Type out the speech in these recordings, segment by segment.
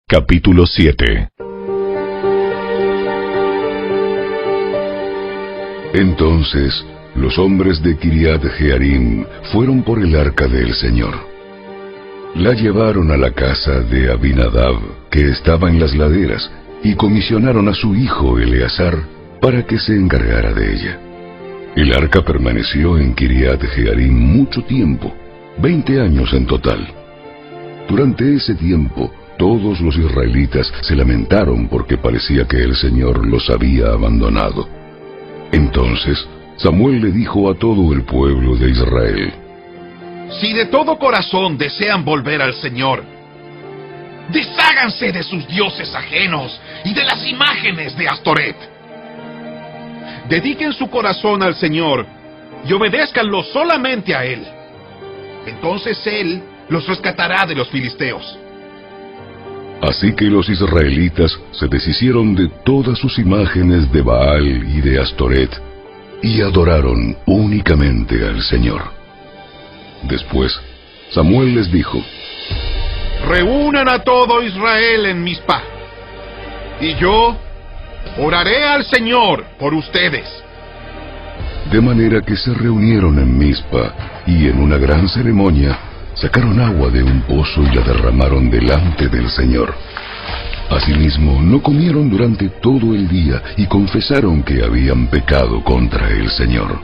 Capítulo 7. Entonces los hombres de Kiriat Jearim fueron por el arca del Señor. La llevaron a la casa de Abinadab, que estaba en las laderas, y comisionaron a su hijo Eleazar para que se encargara de ella. El arca permaneció en Kiriat Jearim mucho tiempo, 20 años en total. Durante ese tiempo, todos los israelitas se lamentaron porque parecía que el Señor los había abandonado. Entonces Samuel le dijo a todo el pueblo de Israel: Si de todo corazón desean volver al Señor, desháganse de sus dioses ajenos y de las imágenes de Astoret. Dediquen su corazón al Señor y obedézcanlo solamente a Él. Entonces Él los rescatará de los filisteos. Así que los israelitas se deshicieron de todas sus imágenes de Baal y de Astoret, y adoraron únicamente al Señor. Después, Samuel les dijo: Reúnan a todo Israel en Mizpa, y yo oraré al Señor por ustedes. De manera que se reunieron en Mizpa, y en una gran ceremonia sacaron agua de un pozo y la derramaron delante del Señor. Asimismo, no comieron durante todo el día y confesaron que habían pecado contra el Señor.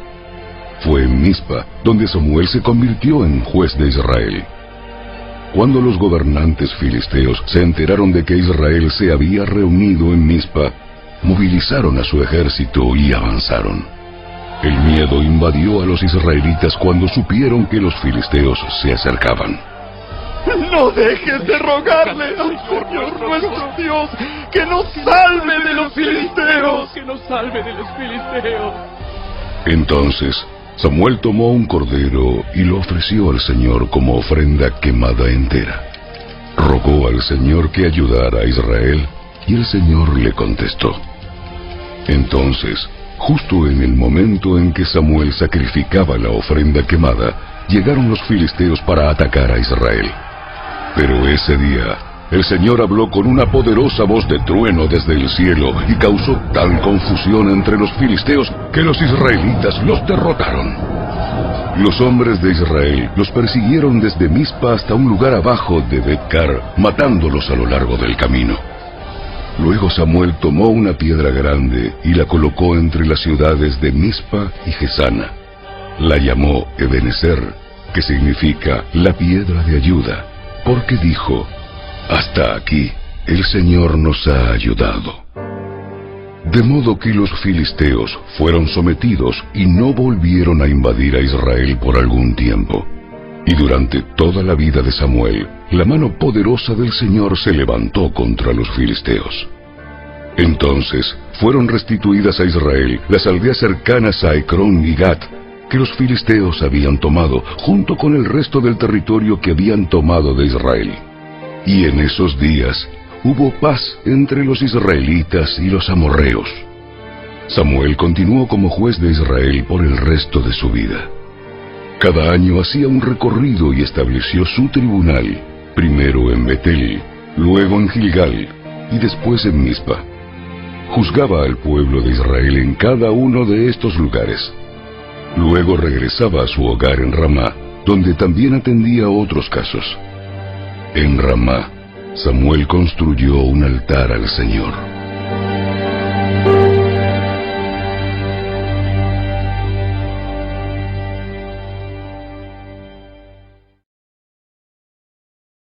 Fue en Mizpa donde Samuel se convirtió en juez de Israel. Cuando los gobernantes filisteos se enteraron de que Israel se había reunido en Mizpa, movilizaron a su ejército y avanzaron. El miedo invadió a los israelitas cuando supieron que los filisteos se acercaban. No dejes de rogarle al Señor nuestro Dios que nos salve de los filisteos. Que nos salve de los filisteos. Entonces Samuel tomó un cordero y lo ofreció al Señor como ofrenda quemada entera. Rogó al Señor que ayudara a Israel, y el Señor le contestó. Entonces, justo en el momento en que Samuel sacrificaba la ofrenda quemada, llegaron los filisteos para atacar a Israel. Pero ese día, el Señor habló con una poderosa voz de trueno desde el cielo y causó tal confusión entre los filisteos que los israelitas los derrotaron. Los hombres de Israel los persiguieron desde Mizpa hasta un lugar abajo de Bet-car, matándolos a lo largo del camino. Luego Samuel tomó una piedra grande y la colocó entre las ciudades de Mizpa y Gesana. La llamó Ebenezer, que significa la piedra de ayuda, porque dijo: hasta aquí el Señor nos ha ayudado. De modo que los filisteos fueron sometidos y no volvieron a invadir a Israel por algún tiempo. Y durante toda la vida de Samuel, la mano poderosa del Señor se levantó contra los filisteos. Entonces fueron restituidas a Israel las aldeas cercanas a Ecrón y Gat, que los filisteos habían tomado, junto con el resto del territorio que habían tomado de Israel. Y en esos días hubo paz entre los israelitas y los amorreos. Samuel continuó como juez de Israel por el resto de su vida. Cada año hacía un recorrido y estableció su tribunal, primero en Betel, luego en Gilgal y después en Mizpa. Juzgaba al pueblo de Israel en cada uno de estos lugares. Luego regresaba a su hogar en Ramá, donde también atendía otros casos. En Ramá, Samuel construyó un altar al Señor.